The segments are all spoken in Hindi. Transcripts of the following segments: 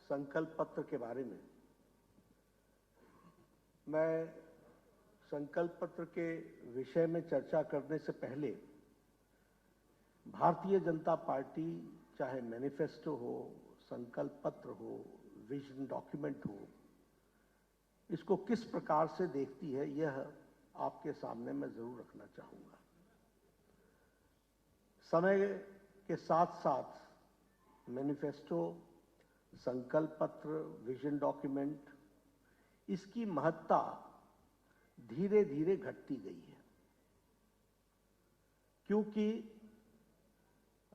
संकल्प पत्र के बारे में मैं संकल्प पत्र के विषय में चर्चा करने से पहले भारतीय जनता पार्टी चाहे मैनिफेस्टो हो, संकल्प पत्र हो, विजन डॉक्यूमेंट हो, इसको किस प्रकार से देखती है यह आपके सामने मैं जरूर रखना चाहूंगा। समय के साथ साथ मैनिफेस्टो, संकल्प पत्र, विजन डॉक्यूमेंट, इसकी महत्ता धीरे धीरे घटती गई है, क्योंकि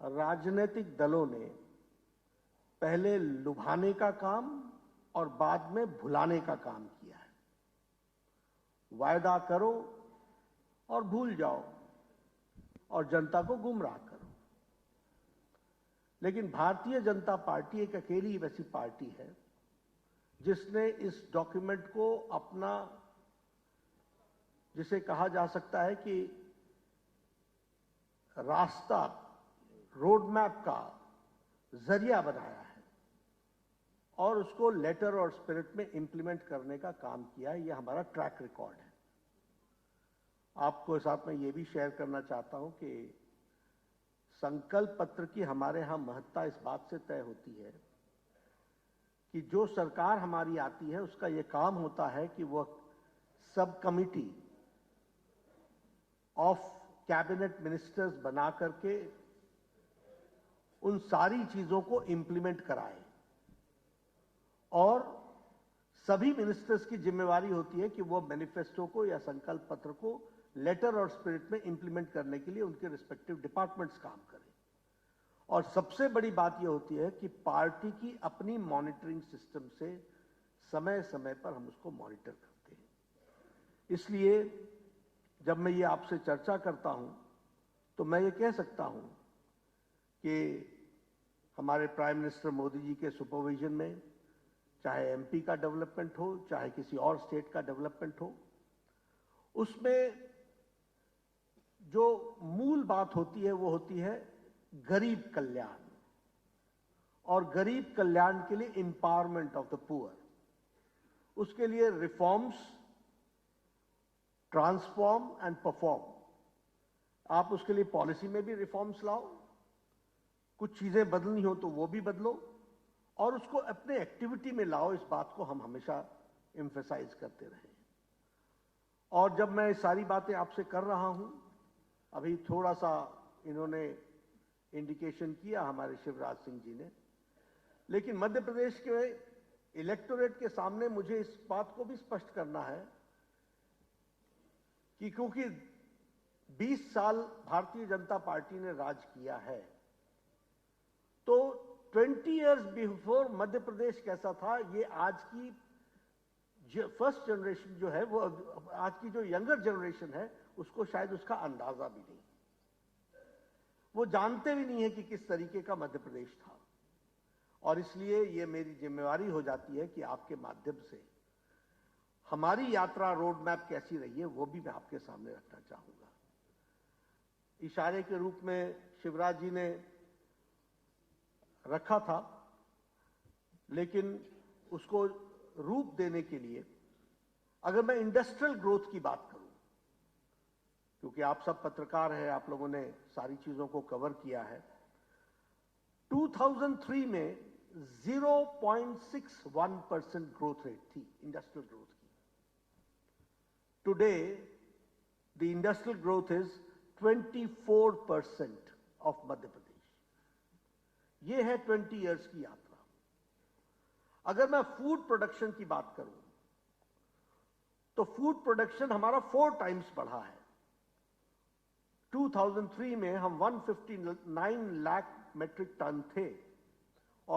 राजनीतिक दलों ने पहले लुभाने का काम और बाद में भुलाने का काम किया है। वायदा करो और भूल जाओ और जनता को गुमराह करो। लेकिन भारतीय जनता पार्टी एक अकेली वैसी पार्टी है जिसने इस डॉक्यूमेंट को अपना, जिसे कहा जा सकता है कि रास्ता, रोड मैप का जरिया बनाया है और उसको लेटर और स्पिरिट में इंप्लीमेंट करने का काम किया है। यह हमारा ट्रैक रिकॉर्ड है। आपको साथ में यह भी शेयर करना चाहता हूं कि संकल्प पत्र की हमारे यहां महत्ता इस बात से तय होती है कि जो सरकार हमारी आती है उसका यह काम होता है कि वह सब कमिटी ऑफ कैबिनेट मिनिस्टर्स बना करके उन सारी चीजों को इंप्लीमेंट कराए और सभी मिनिस्टर्स की जिम्मेवारी होती है कि वो मैनिफेस्टो को या संकल्प पत्र को लेटर और स्पिरिट में इंप्लीमेंट करने के लिए उनके रिस्पेक्टिव डिपार्टमेंट्स काम करें। और सबसे बड़ी बात यह होती है कि पार्टी की अपनी मॉनिटरिंग सिस्टम से समय समय पर हम उसको मॉनिटर करते हैं। इसलिए जब मैं ये आपसे चर्चा करता हूं तो मैं ये कह सकता हूं कि हमारे प्राइम मिनिस्टर मोदी जी के सुपरविजन में चाहे एमपी का डेवलपमेंट हो, चाहे किसी और स्टेट का डेवलपमेंट हो, उसमें जो मूल बात होती है वो होती है गरीब कल्याण, और गरीब कल्याण के लिए एम्पावरमेंट ऑफ द पुअर। उसके लिए रिफॉर्म्स, ट्रांसफॉर्म एंड परफॉर्म। आप उसके लिए पॉलिसी में भी रिफॉर्म्स लाओ, कुछ चीजें बदलनी हो तो वो भी बदलो और उसको अपने एक्टिविटी में लाओ। इस बात को हम हमेशा एम्फेसाइज करते रहे। और जब मैं सारी बातें आपसे कर रहा हूं, अभी थोड़ा सा इन्होंने इंडिकेशन किया हमारे शिवराज सिंह जी ने, लेकिन मध्य प्रदेश के इलेक्टोरेट के सामने मुझे इस बात को भी स्पष्ट करना है कि क्योंकि 20 साल भारतीय जनता पार्टी ने राज किया है, तो 20 इयर्स बिफोर मध्य प्रदेश कैसा था, ये आज की फर्स्ट जनरेशन जो है, वो आज की जो यंगर जनरेशन है, उसको शायद उसका अंदाजा भी नहीं। वो जानते भी नहीं है कि किस तरीके का मध्य प्रदेश था। और इसलिए ये मेरी जिम्मेवारी हो जाती है कि आपके माध्यम से हमारी यात्रा, रोड मैप कैसी रही है, वो भी मैं आपके सामने रखना चाहूंगा। इशारे के रूप में शिवराज जी ने रखा था, लेकिन उसको रूप देने के लिए अगर मैं इंडस्ट्रियल ग्रोथ की बात करूं, क्योंकि आप सब पत्रकार हैं, आप लोगों ने सारी चीजों को कवर किया है। 2003 में 0.61% ग्रोथ रेट थी इंडस्ट्रियल ग्रोथ की। Today the industrial growth is 24% of Madhya Pradesh. ये है 20 इयर्स की यात्रा। अगर मैं फूड प्रोडक्शन की बात करूं तो फूड प्रोडक्शन हमारा 4 टाइम्स बढ़ा है। 2003 में हम 159 लाख मेट्रिक टन थे,